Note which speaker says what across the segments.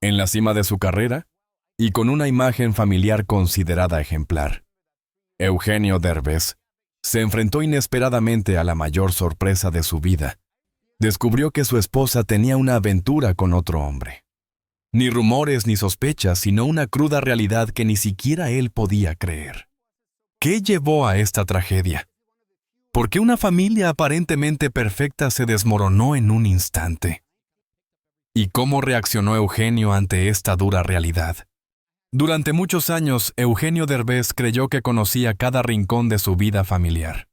Speaker 1: en la cima de su carrera y con una imagen familiar considerada ejemplar. Eugenio Derbez se enfrentó inesperadamente a la mayor sorpresa de su vida. Descubrió que su esposa tenía una aventura con otro hombre. Ni rumores ni sospechas, sino una cruda realidad que ni siquiera él podía creer. ¿Qué llevó a esta tragedia? ¿Por qué una familia aparentemente perfecta se desmoronó en un instante? ¿Y cómo reaccionó Eugenio ante esta dura realidad? Durante muchos años, Eugenio Derbez creyó que conocía cada rincón de su vida familiar.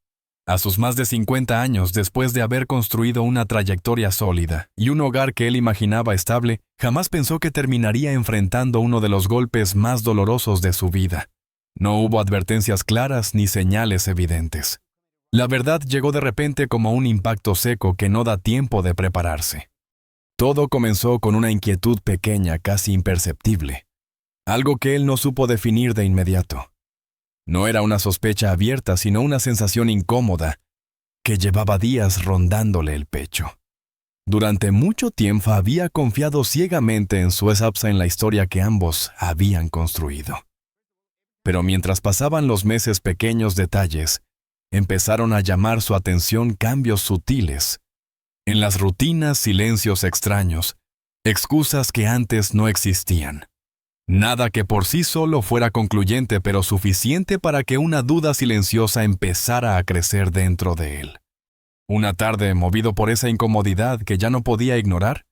Speaker 1: A sus más de 50 años, después de haber construido una trayectoria sólida y un hogar que él imaginaba estable, jamás pensó que terminaría enfrentando uno de los golpes más dolorosos de su vida. No hubo advertencias claras ni señales evidentes. La verdad llegó de repente como un impacto seco que no da tiempo de prepararse. Todo comenzó con una inquietud pequeña, casi imperceptible. Algo que él no supo definir de inmediato. No era una sospecha abierta, sino una sensación incómoda que llevaba días rondándole el pecho. Durante mucho tiempo había confiado ciegamente en su esposa en la historia que ambos habían construido. Pero mientras pasaban los meses, pequeños detalles empezaron a llamar su atención, cambios sutiles. En las rutinas, silencios extraños, excusas que antes no existían. Nada que por sí solo fuera concluyente, pero suficiente para que una duda silenciosa empezara a crecer dentro de él. Una tarde, movido por esa incomodidad que ya no podía ignorar,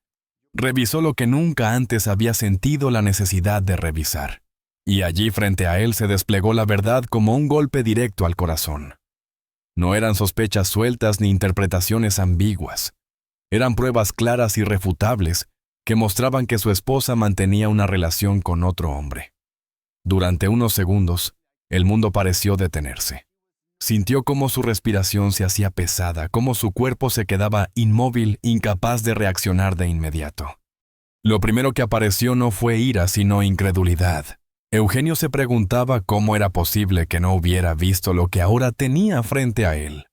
Speaker 1: revisó lo que nunca antes había sentido la necesidad de revisar. Y allí frente a él se desplegó la verdad como un golpe directo al corazón. No eran sospechas sueltas ni interpretaciones ambiguas. Eran pruebas claras y irrefutables que mostraban que su esposa mantenía una relación con otro hombre. Durante unos segundos, el mundo pareció detenerse. Sintió cómo su respiración se hacía pesada, cómo su cuerpo se quedaba inmóvil, incapaz de reaccionar de inmediato. Lo primero que apareció no fue ira, sino incredulidad. Eugenio se preguntaba cómo era posible que no hubiera visto lo que ahora tenía frente a él.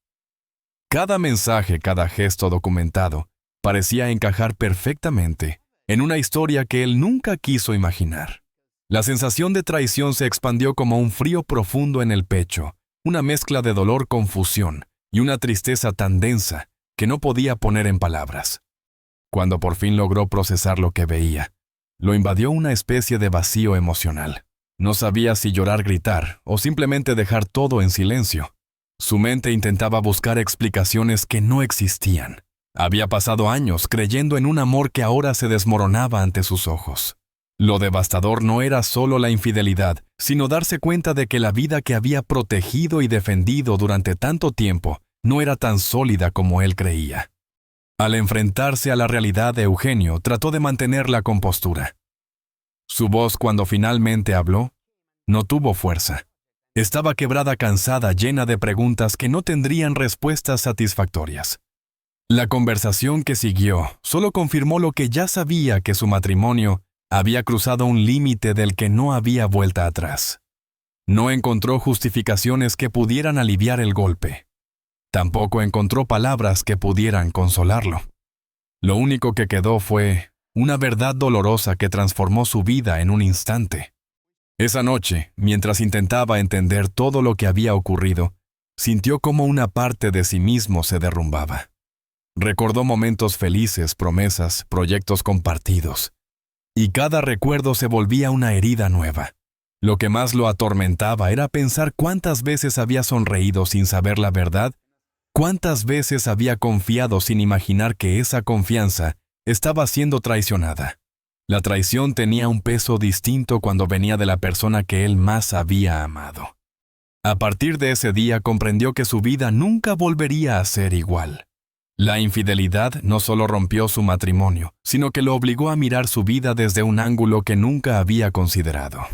Speaker 1: Cada mensaje, cada gesto documentado, parecía encajar perfectamente en una historia que él nunca quiso imaginar. La sensación de traición se expandió como un frío profundo en el pecho, una mezcla de dolor, confusión y una tristeza tan densa que no podía poner en palabras. Cuando por fin logró procesar lo que veía, lo invadió una especie de vacío emocional. No sabía si llorar, gritar o simplemente dejar todo en silencio. Su mente intentaba buscar explicaciones que no existían. Había pasado años creyendo en un amor que ahora se desmoronaba ante sus ojos. Lo devastador no era solo la infidelidad, sino darse cuenta de que la vida que había protegido y defendido durante tanto tiempo no era tan sólida como él creía. Al enfrentarse a la realidad de Eugenio, trató de mantener la compostura. Su voz, cuando finalmente habló, no tuvo fuerza. Estaba quebrada, cansada, llena de preguntas que no tendrían respuestas satisfactorias. La conversación que siguió solo confirmó lo que ya sabía, que su matrimonio había cruzado un límite del que no había vuelta atrás. No encontró justificaciones que pudieran aliviar el golpe. Tampoco encontró palabras que pudieran consolarlo. Lo único que quedó fue una verdad dolorosa que transformó su vida en un instante. Esa noche, mientras intentaba entender todo lo que había ocurrido, sintió como una parte de sí mismo se derrumbaba. Recordó momentos felices, promesas, proyectos compartidos. Y cada recuerdo se volvía una herida nueva. Lo que más lo atormentaba era pensar cuántas veces había sonreído sin saber la verdad, cuántas veces había confiado sin imaginar que esa confianza estaba siendo traicionada. La traición tenía un peso distinto cuando venía de la persona que él más había amado. A partir de ese día comprendió que su vida nunca volvería a ser igual. La infidelidad no solo rompió su matrimonio, sino que lo obligó a mirar su vida desde un ángulo que nunca había considerado.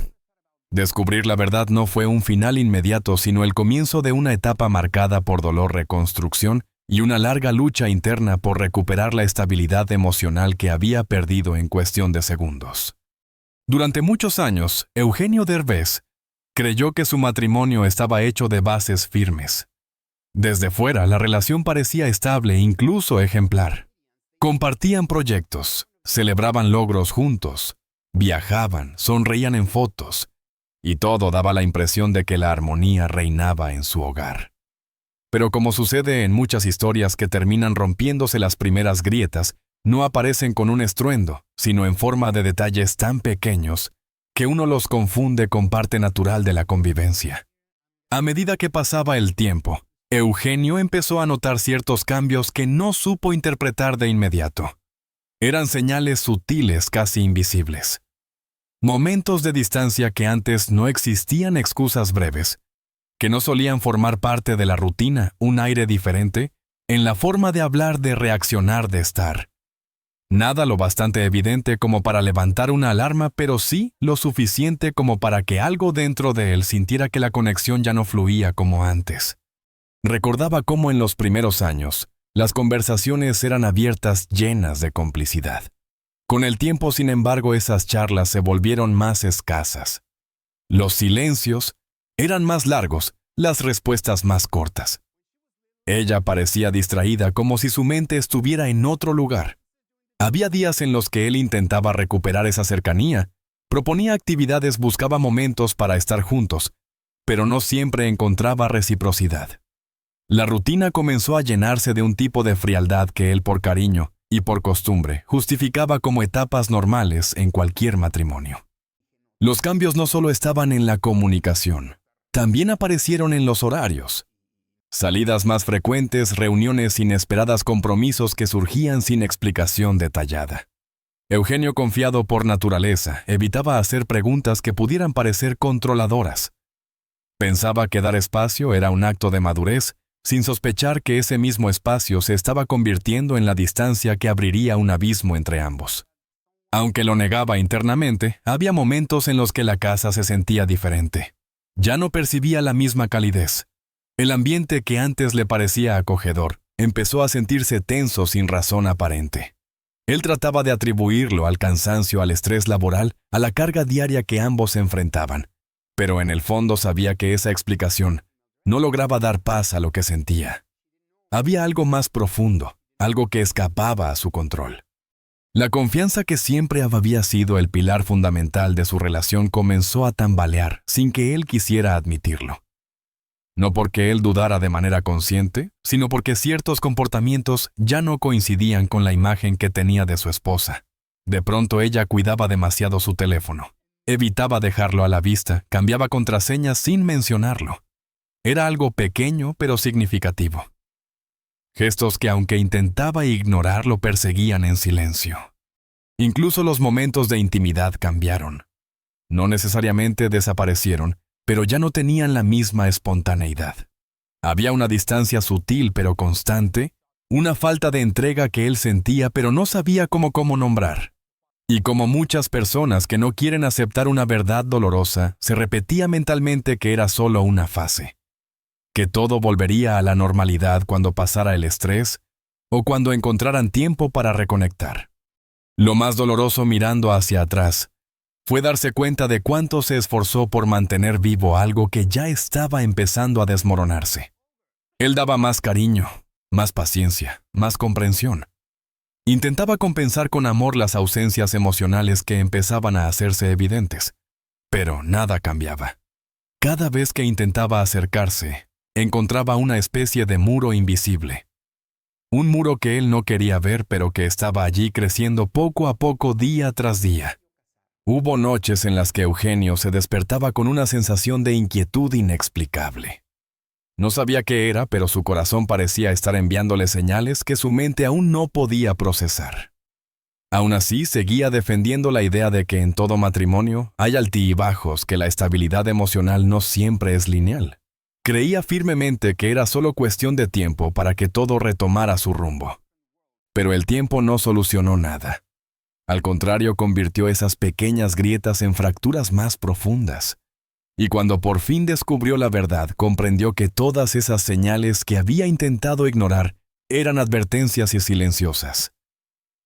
Speaker 1: Descubrir la verdad no fue un final inmediato, sino el comienzo de una etapa marcada por dolor, reconstrucción y una larga lucha interna por recuperar la estabilidad emocional que había perdido en cuestión de segundos. Durante muchos años, Eugenio Derbez creyó que su matrimonio estaba hecho de bases firmes. Desde fuera, la relación parecía estable, incluso ejemplar. Compartían proyectos, celebraban logros juntos, Viajaban, sonreían en fotos, y todo daba la impresión de que la armonía reinaba en su hogar. Pero como sucede en muchas historias que terminan rompiéndose las primeras grietas, no aparecen con un estruendo, sino en forma de detalles tan pequeños que uno los confunde con parte natural de la convivencia. A medida que pasaba el tiempo, Eugenio empezó a notar ciertos cambios que no supo interpretar de inmediato. Eran señales sutiles, casi invisibles. Momentos de distancia que antes no existían, excusas breves, que no solían formar parte de la rutina, un aire diferente, en la forma de hablar, de reaccionar, de estar. Nada lo bastante evidente como para levantar una alarma, pero sí lo suficiente como para que algo dentro de él sintiera que la conexión ya no fluía como antes. Recordaba cómo en los primeros años, las conversaciones eran abiertas, llenas de complicidad. Con el tiempo, sin embargo, esas charlas se volvieron más escasas. Los silencios eran más largos, las respuestas más cortas. Ella parecía distraída, como si su mente estuviera en otro lugar. Había días en los que él intentaba recuperar esa cercanía, proponía actividades, buscaba momentos para estar juntos, pero no siempre encontraba reciprocidad. La rutina comenzó a llenarse de un tipo de frialdad que él, por cariño y por costumbre, justificaba como etapas normales en cualquier matrimonio. Los cambios no solo estaban en la comunicación, también aparecieron en los horarios. Salidas más frecuentes, reuniones inesperadas, compromisos que surgían sin explicación detallada. Eugenio, confiado por naturaleza, evitaba hacer preguntas que pudieran parecer controladoras. Pensaba que dar espacio era un acto de madurez, sin sospechar que ese mismo espacio se estaba convirtiendo en la distancia que abriría un abismo entre ambos. Aunque lo negaba internamente, había momentos en los que la casa se sentía diferente. Ya no percibía la misma calidez. El ambiente que antes le parecía acogedor empezó a sentirse tenso sin razón aparente. Él trataba de atribuirlo al cansancio, al estrés laboral, a la carga diaria que ambos enfrentaban, pero en el fondo sabía que esa explicación no lograba dar paz a lo que sentía. Había algo más profundo, algo que escapaba a su control. La confianza, que siempre había sido el pilar fundamental de su relación, comenzó a tambalear sin que él quisiera admitirlo. No porque él dudara de manera consciente, sino porque ciertos comportamientos ya no coincidían con la imagen que tenía de su esposa. De pronto ella cuidaba demasiado su teléfono. Evitaba dejarlo a la vista, cambiaba contraseñas sin mencionarlo. Era algo pequeño pero significativo. Gestos que, aunque intentaba ignorar, lo perseguían en silencio. Incluso los momentos de intimidad cambiaron. No necesariamente desaparecieron, pero ya no tenían la misma espontaneidad. Había una distancia sutil pero constante, una falta de entrega que él sentía pero no sabía cómo nombrar. Y como muchas personas que no quieren aceptar una verdad dolorosa, se repetía mentalmente que era solo una fase, que todo volvería a la normalidad cuando pasara el estrés o cuando encontraran tiempo para reconectar. Lo más doloroso, mirando hacia atrás, fue darse cuenta de cuánto se esforzó por mantener vivo algo que ya estaba empezando a desmoronarse. Él daba más cariño, más paciencia, más comprensión. Intentaba compensar con amor las ausencias emocionales que empezaban a hacerse evidentes, pero nada cambiaba. Cada vez que intentaba acercarse, encontraba una especie de muro invisible. Un muro que él no quería ver, pero que estaba allí creciendo poco a poco, día tras día. Hubo noches en las que Eugenio se despertaba con una sensación de inquietud inexplicable. No sabía qué era, pero su corazón parecía estar enviándole señales que su mente aún no podía procesar. Aún así, seguía defendiendo la idea de que en todo matrimonio hay altibajos, que la estabilidad emocional no siempre es lineal. Creía firmemente que era solo cuestión de tiempo para que todo retomara su rumbo. Pero el tiempo no solucionó nada. Al contrario, convirtió esas pequeñas grietas en fracturas más profundas. Y cuando por fin descubrió la verdad, comprendió que todas esas señales que había intentado ignorar eran advertencias y silenciosas.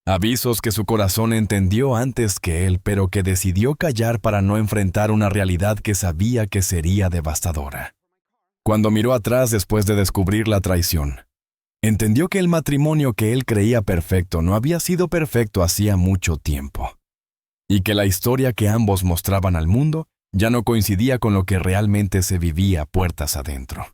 Speaker 1: Avisos que su corazón entendió antes que él, pero que decidió callar para no enfrentar una realidad que sabía que sería devastadora. Cuando miró atrás después de descubrir la traición, entendió que el matrimonio que él creía perfecto no había sido perfecto hacía mucho tiempo. y que la historia que ambos mostraban al mundo ya no coincidía con lo que realmente se vivía puertas adentro.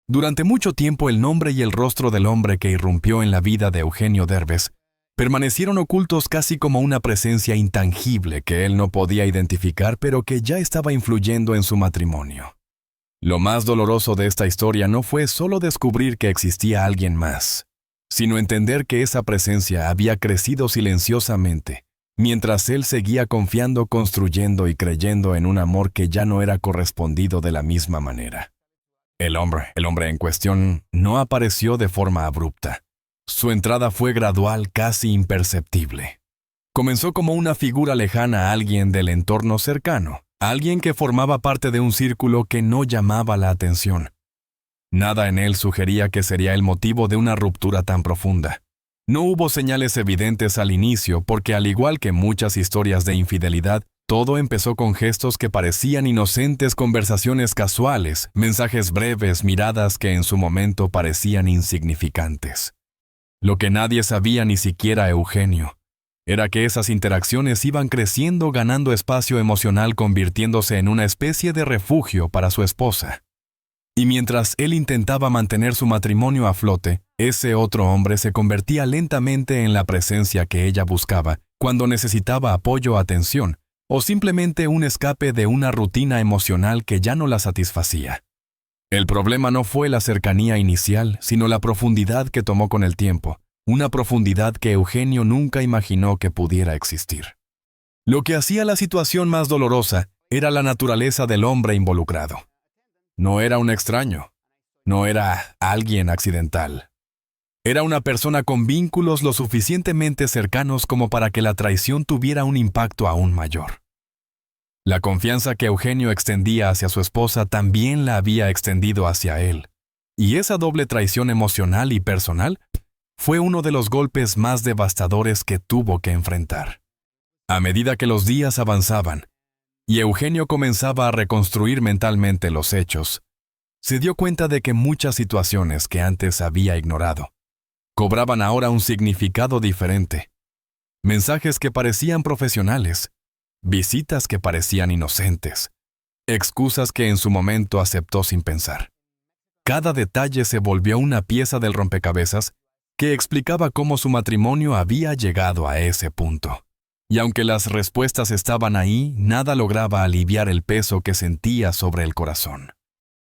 Speaker 1: Durante mucho tiempo el nombre y el rostro del hombre que irrumpió en la vida de Eugenio Derbez permanecieron ocultos casi como una presencia intangible que él no podía identificar, pero que ya estaba influyendo en su matrimonio. Lo más doloroso de esta historia no fue solo descubrir que existía alguien más, sino entender que esa presencia había crecido silenciosamente, mientras él seguía confiando, construyendo y creyendo en un amor que ya no era correspondido de la misma manera. El hombre en cuestión no apareció de forma abrupta. Su entrada fue gradual, casi imperceptible. Comenzó como una figura lejana a alguien del entorno cercano, alguien que formaba parte de un círculo que no llamaba la atención. Nada en él sugería que sería el motivo de una ruptura tan profunda. No hubo señales evidentes al inicio porque, al igual que muchas historias de infidelidad, todo empezó con gestos que parecían inocentes, conversaciones casuales, mensajes breves, miradas que en su momento parecían insignificantes. Lo que nadie sabía, ni siquiera Eugenio, era que esas interacciones iban creciendo, ganando espacio emocional, convirtiéndose en una especie de refugio para su esposa. Y mientras él intentaba mantener su matrimonio a flote, ese otro hombre se convertía lentamente en la presencia que ella buscaba cuando necesitaba apoyo o atención, o simplemente un escape de una rutina emocional que ya no la satisfacía. El problema no fue la cercanía inicial, sino la profundidad que tomó con el tiempo, una profundidad que Eugenio nunca imaginó que pudiera existir. Lo que hacía la situación más dolorosa era la naturaleza del hombre involucrado. No era un extraño, no era alguien accidental. Era una persona con vínculos lo suficientemente cercanos como para que la traición tuviera un impacto aún mayor. La confianza que Eugenio extendía hacia su esposa también la había extendido hacia él, y esa doble traición emocional y personal fue uno de los golpes más devastadores que tuvo que enfrentar. A medida que los días avanzaban, y Eugenio comenzaba a reconstruir mentalmente los hechos, se dio cuenta de que muchas situaciones que antes había ignorado cobraban ahora un significado diferente. Mensajes que parecían profesionales, visitas que parecían inocentes, excusas que en su momento aceptó sin pensar. Cada detalle se volvió una pieza del rompecabezas que explicaba cómo su matrimonio había llegado a ese punto. Y aunque las respuestas estaban ahí, nada lograba aliviar el peso que sentía sobre el corazón.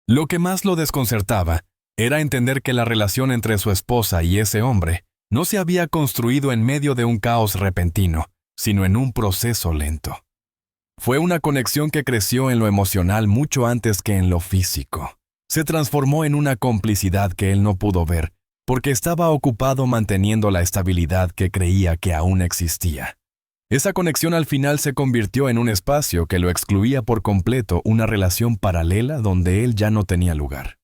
Speaker 1: Lo que más lo desconcertaba era entender que la relación entre su esposa y ese hombre no se había construido en medio de un caos repentino, sino en un proceso lento. Fue una conexión que creció en lo emocional mucho antes que en lo físico. Se transformó en una complicidad que él no pudo ver, porque estaba ocupado manteniendo la estabilidad que creía que aún existía. Esa conexión al final se convirtió en un espacio que lo excluía por completo, una relación paralela donde él ya no tenía lugar.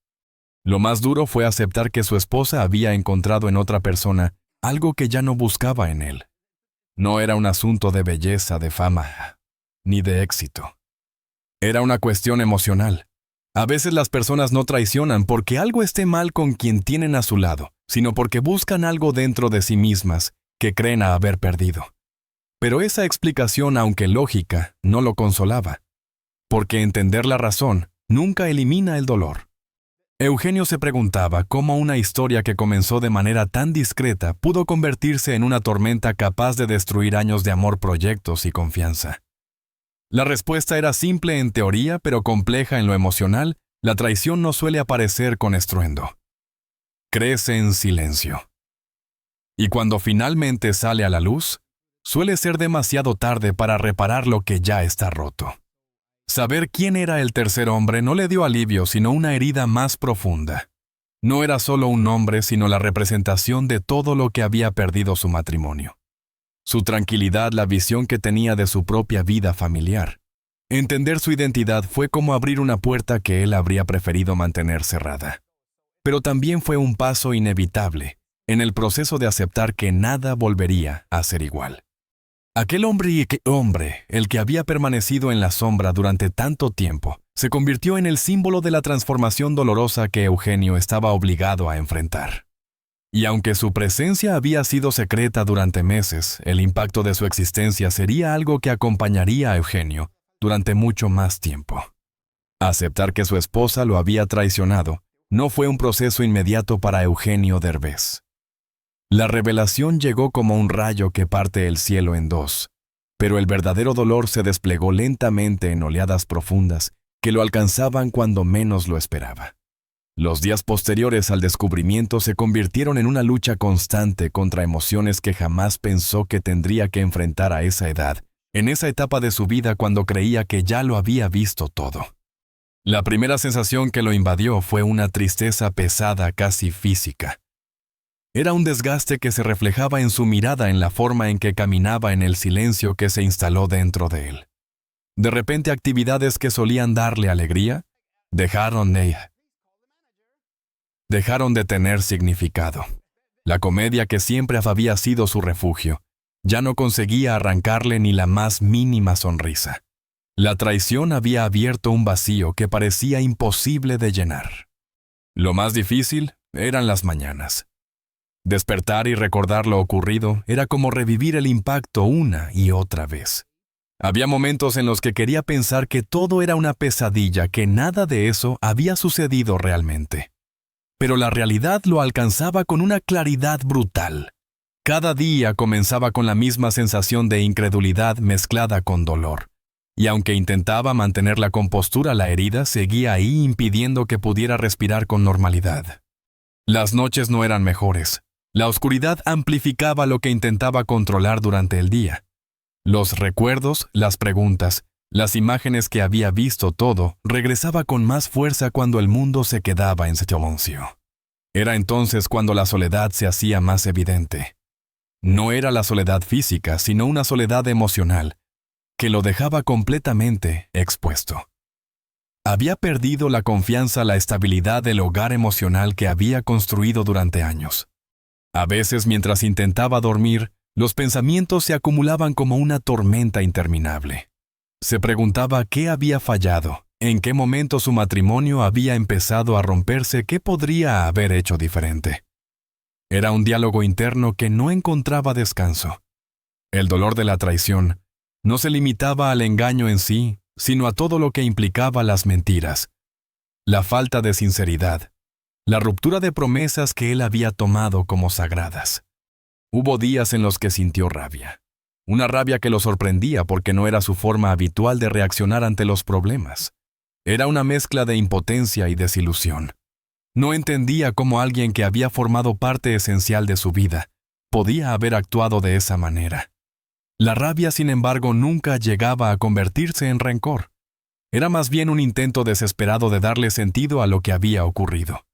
Speaker 1: Lo más duro fue aceptar que su esposa había encontrado en otra persona algo que ya no buscaba en él. No era un asunto de belleza, de fama, ni de éxito. Era una cuestión emocional. A veces las personas no traicionan porque algo esté mal con quien tienen a su lado, sino porque buscan algo dentro de sí mismas que creen haber perdido. Pero esa explicación, aunque lógica, no lo consolaba, porque entender la razón nunca elimina el dolor. Eugenio se preguntaba cómo una historia que comenzó de manera tan discreta pudo convertirse en una tormenta capaz de destruir años de amor, proyectos y confianza. La respuesta era simple en teoría, pero compleja en lo emocional. La traición no suele aparecer con estruendo. Crece en silencio. Y cuando finalmente sale a la luz, suele ser demasiado tarde para reparar lo que ya está roto. Saber quién era el tercer hombre no le dio alivio, sino una herida más profunda. No era solo un hombre, sino la representación de todo lo que había perdido su matrimonio. Su tranquilidad, la visión que tenía de su propia vida familiar. Entender su identidad fue como abrir una puerta que él habría preferido mantener cerrada. Pero también fue un paso inevitable en el proceso de aceptar que nada volvería a ser igual. Aquel hombre, el que había permanecido en la sombra durante tanto tiempo, se convirtió en el símbolo de la transformación dolorosa que Eugenio estaba obligado a enfrentar. Y aunque su presencia había sido secreta durante meses, el impacto de su existencia sería algo que acompañaría a Eugenio durante mucho más tiempo. Aceptar que su esposa lo había traicionado no fue un proceso inmediato para Eugenio Derbez. La revelación llegó como un rayo que parte el cielo en dos, pero el verdadero dolor se desplegó lentamente en oleadas profundas que lo alcanzaban cuando menos lo esperaba. Los días posteriores al descubrimiento se convirtieron en una lucha constante contra emociones que jamás pensó que tendría que enfrentar a esa edad, en esa etapa de su vida cuando creía que ya lo había visto todo. La primera sensación que lo invadió fue una tristeza pesada, casi física. Era un desgaste que se reflejaba en su mirada, en la forma en que caminaba, en el silencio que se instaló dentro de él. De repente, actividades que solían darle alegría dejaron de tener significado. La comedia que siempre había sido su refugio ya no conseguía arrancarle ni la más mínima sonrisa. La traición había abierto un vacío que parecía imposible de llenar. Lo más difícil eran las mañanas. Despertar y recordar lo ocurrido era como revivir el impacto una y otra vez. Había momentos en los que quería pensar que todo era una pesadilla, que nada de eso había sucedido realmente. Pero la realidad lo alcanzaba con una claridad brutal. Cada día comenzaba con la misma sensación de incredulidad mezclada con dolor. Y aunque intentaba mantener la compostura, la herida seguía ahí impidiendo que pudiera respirar con normalidad. Las noches no eran mejores. La oscuridad amplificaba lo que intentaba controlar durante el día. Los recuerdos, las preguntas, las imágenes que había visto, todo regresaba con más fuerza cuando el mundo se quedaba en silencio. Era entonces cuando la soledad se hacía más evidente. No era la soledad física, sino una soledad emocional, que lo dejaba completamente expuesto. Había perdido la confianza, la estabilidad del hogar emocional que había construido durante años. A veces, mientras intentaba dormir, los pensamientos se acumulaban como una tormenta interminable. Se preguntaba qué había fallado, en qué momento su matrimonio había empezado a romperse, qué podría haber hecho diferente. Era un diálogo interno que no encontraba descanso. El dolor de la traición no se limitaba al engaño en sí, sino a todo lo que implicaba las mentiras, la falta de sinceridad, la ruptura de promesas que él había tomado como sagradas. Hubo días en los que sintió rabia, una rabia que lo sorprendía porque no era su forma habitual de reaccionar ante los problemas. Era una mezcla de impotencia y desilusión. No entendía cómo alguien que había formado parte esencial de su vida podía haber actuado de esa manera. La rabia, sin embargo, nunca llegaba a convertirse en rencor. Era más bien un intento desesperado de darle sentido a lo que había ocurrido.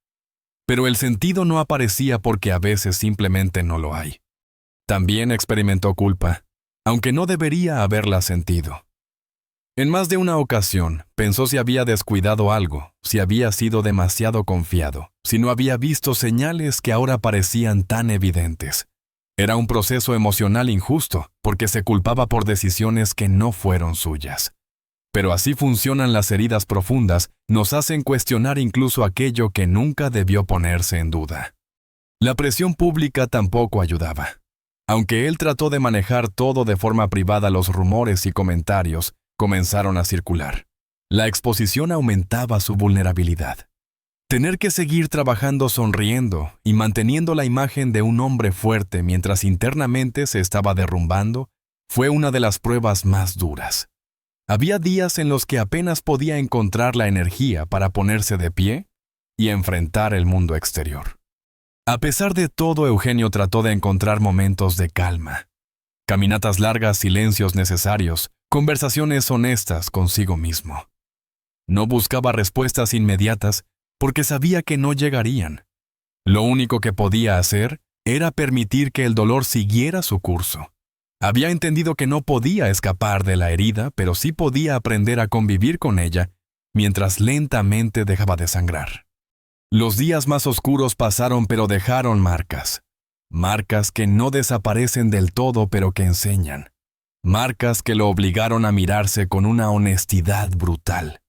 Speaker 1: Pero el sentido no aparecía porque a veces simplemente no lo hay. También experimentó culpa, aunque no debería haberla sentido. En más de una ocasión, pensó si había descuidado algo, si había sido demasiado confiado, si no había visto señales que ahora parecían tan evidentes. Era un proceso emocional injusto, porque se culpaba por decisiones que no fueron suyas. Pero así funcionan las heridas profundas, nos hacen cuestionar incluso aquello que nunca debió ponerse en duda. La presión pública tampoco ayudaba. Aunque él trató de manejar todo de forma privada, los rumores y comentarios comenzaron a circular. La exposición aumentaba su vulnerabilidad. Tener que seguir trabajando sonriendo y manteniendo la imagen de un hombre fuerte mientras internamente se estaba derrumbando fue una de las pruebas más duras. Había días en los que apenas podía encontrar la energía para ponerse de pie y enfrentar el mundo exterior. A pesar de todo, Eugenio trató de encontrar momentos de calma. Caminatas largas, silencios necesarios, conversaciones honestas consigo mismo. No buscaba respuestas inmediatas porque sabía que no llegarían. Lo único que podía hacer era permitir que el dolor siguiera su curso. Había entendido que no podía escapar de la herida, pero sí podía aprender a convivir con ella mientras lentamente dejaba de sangrar. Los días más oscuros pasaron, pero dejaron marcas. Marcas que no desaparecen del todo, pero que enseñan. Marcas que lo obligaron a mirarse con una honestidad brutal.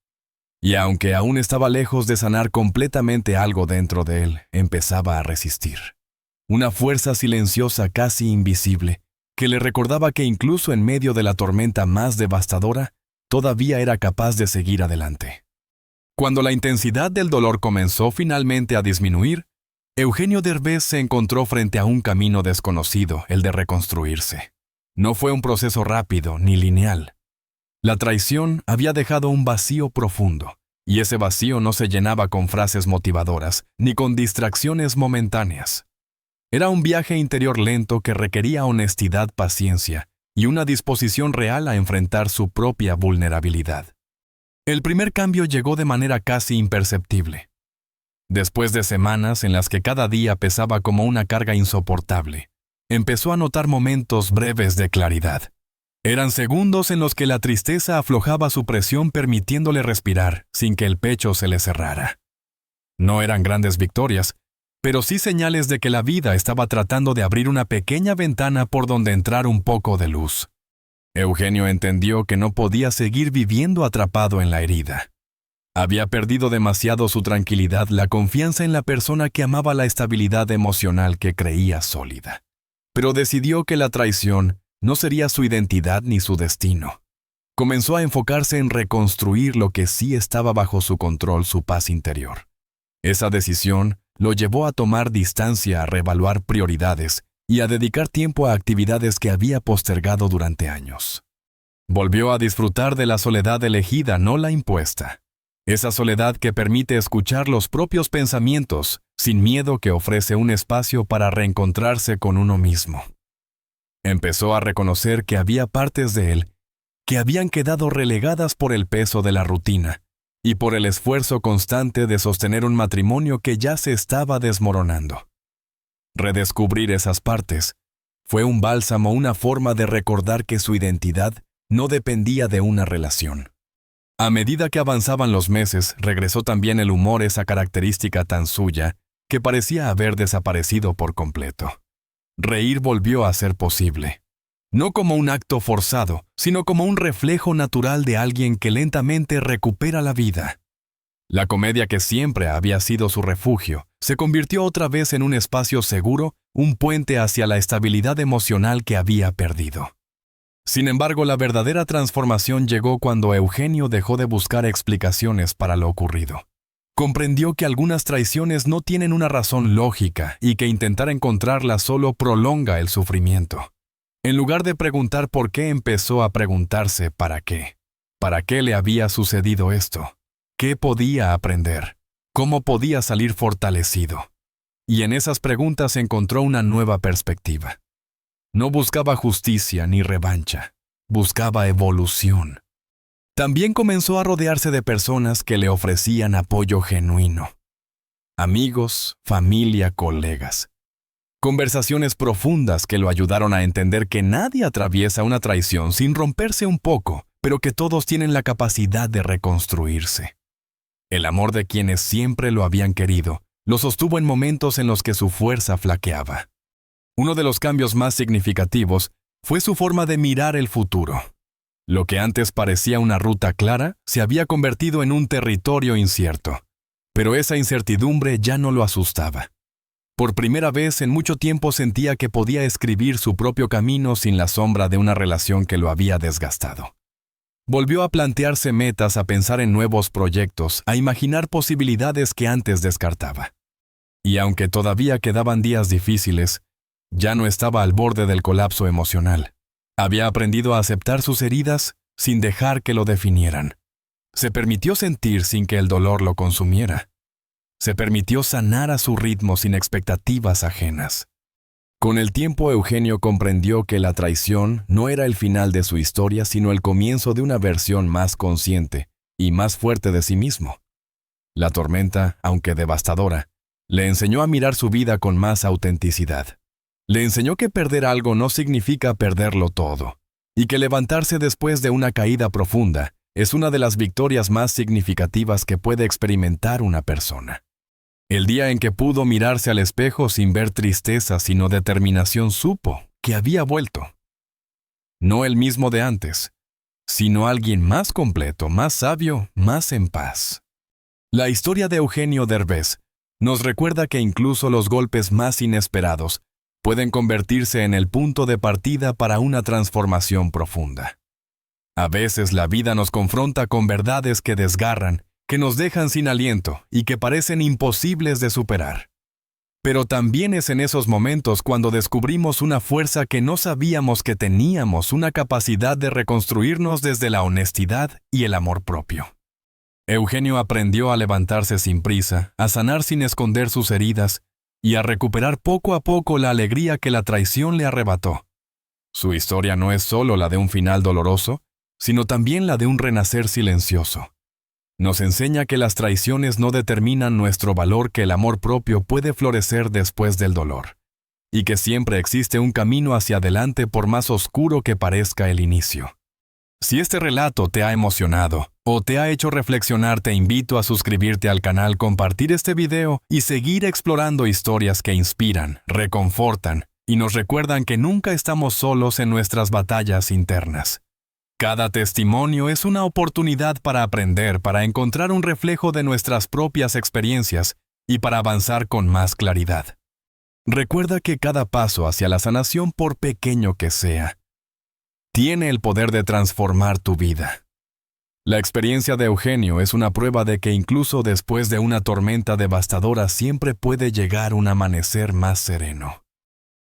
Speaker 1: Y aunque aún estaba lejos de sanar completamente, algo dentro de él empezaba a resistir. una fuerza silenciosa casi invisible, que le recordaba que incluso en medio de la tormenta más devastadora, todavía era capaz de seguir adelante. Cuando la intensidad del dolor comenzó finalmente a disminuir, Eugenio Derbez se encontró frente a un camino desconocido, el de reconstruirse. No fue un proceso rápido ni lineal. La traición había dejado un vacío profundo, y ese vacío no se llenaba con frases motivadoras ni con distracciones momentáneas. Era un viaje interior lento que requería honestidad, paciencia y una disposición real a enfrentar su propia vulnerabilidad. El primer cambio llegó de manera casi imperceptible. Después de semanas en las que cada día pesaba como una carga insoportable, empezó a notar momentos breves de claridad. Eran segundos en los que la tristeza aflojaba su presión permitiéndole respirar sin que el pecho se le cerrara. No eran grandes victorias, pero sí señales de que la vida estaba tratando de abrir una pequeña ventana por donde entrar un poco de luz. Eugenio entendió que no podía seguir viviendo atrapado en la herida. Había perdido demasiado su tranquilidad, la confianza en la persona que amaba, la estabilidad emocional que creía sólida. Pero decidió que la traición no sería su identidad ni su destino. Comenzó a enfocarse en reconstruir lo que sí estaba bajo su control, su paz interior. Esa decisión lo llevó a tomar distancia, a reevaluar prioridades y a dedicar tiempo a actividades que había postergado durante años. Volvió a disfrutar de la soledad elegida, no la impuesta. Esa soledad que permite escuchar los propios pensamientos, sin miedo, que ofrece un espacio para reencontrarse con uno mismo. Empezó a reconocer que había partes de él que habían quedado relegadas por el peso de la rutina y por el esfuerzo constante de sostener un matrimonio que ya se estaba desmoronando. Redescubrir esas partes fue un bálsamo, una forma de recordar que su identidad no dependía de una relación. A medida que avanzaban los meses, regresó también el humor, esa característica tan suya que parecía haber desaparecido por completo. Reír volvió a ser posible. No como un acto forzado, sino como un reflejo natural de alguien que lentamente recupera la vida. La comedia, que siempre había sido su refugio, se convirtió otra vez en un espacio seguro, un puente hacia la estabilidad emocional que había perdido. Sin embargo, la verdadera transformación llegó cuando Eugenio dejó de buscar explicaciones para lo ocurrido. Comprendió que algunas traiciones no tienen una razón lógica y que intentar encontrarla solo prolonga el sufrimiento. En lugar de preguntar por qué, empezó a preguntarse ¿para qué? ¿Para qué le había sucedido esto? ¿Qué podía aprender? ¿Cómo podía salir fortalecido? Y en esas preguntas encontró una nueva perspectiva. No buscaba justicia ni revancha, buscaba evolución. También comenzó a rodearse de personas que le ofrecían apoyo genuino. Amigos, familia, colegas. Conversaciones profundas que lo ayudaron a entender que nadie atraviesa una traición sin romperse un poco, pero que todos tienen la capacidad de reconstruirse. El amor de quienes siempre lo habían querido lo sostuvo en momentos en los que su fuerza flaqueaba. Uno de los cambios más significativos fue su forma de mirar el futuro. Lo que antes parecía una ruta clara se había convertido en un territorio incierto, pero esa incertidumbre ya no lo asustaba. Por primera vez en mucho tiempo sentía que podía escribir su propio camino sin la sombra de una relación que lo había desgastado. Volvió a plantearse metas, a pensar en nuevos proyectos, a imaginar posibilidades que antes descartaba. Y aunque todavía quedaban días difíciles, ya no estaba al borde del colapso emocional. Había aprendido a aceptar sus heridas sin dejar que lo definieran. Se permitió sentir sin que el dolor lo consumiera. Se permitió sanar a su ritmo sin expectativas ajenas. Con el tiempo, Eugenio comprendió que la traición no era el final de su historia, sino el comienzo de una versión más consciente y más fuerte de sí mismo. La tormenta, aunque devastadora, le enseñó a mirar su vida con más autenticidad. Le enseñó que perder algo no significa perderlo todo, y que levantarse después de una caída profunda es una de las victorias más significativas que puede experimentar una persona. El día en que pudo mirarse al espejo sin ver tristeza sino determinación, supo que había vuelto. No el mismo de antes, sino alguien más completo, más sabio, más en paz. La historia de Eugenio Derbez nos recuerda que incluso los golpes más inesperados pueden convertirse en el punto de partida para una transformación profunda. A veces la vida nos confronta con verdades que desgarran, que nos dejan sin aliento y que parecen imposibles de superar. Pero también es en esos momentos cuando descubrimos una fuerza que no sabíamos que teníamos, una capacidad de reconstruirnos desde la honestidad y el amor propio. Eugenio aprendió a levantarse sin prisa, a sanar sin esconder sus heridas y a recuperar poco a poco la alegría que la traición le arrebató. Su historia no es solo la de un final doloroso, sino también la de un renacer silencioso. Nos enseña que las traiciones no determinan nuestro valor, que el amor propio puede florecer después del dolor, y que siempre existe un camino hacia adelante por más oscuro que parezca el inicio. Si este relato te ha emocionado o te ha hecho reflexionar, te invito a suscribirte al canal, compartir este video y seguir explorando historias que inspiran, reconfortan y nos recuerdan que nunca estamos solos en nuestras batallas internas. Cada testimonio es una oportunidad para aprender, para encontrar un reflejo de nuestras propias experiencias y para avanzar con más claridad. Recuerda que cada paso hacia la sanación, por pequeño que sea, tiene el poder de transformar tu vida. La experiencia de Eugenio es una prueba de que incluso después de una tormenta devastadora siempre puede llegar un amanecer más sereno.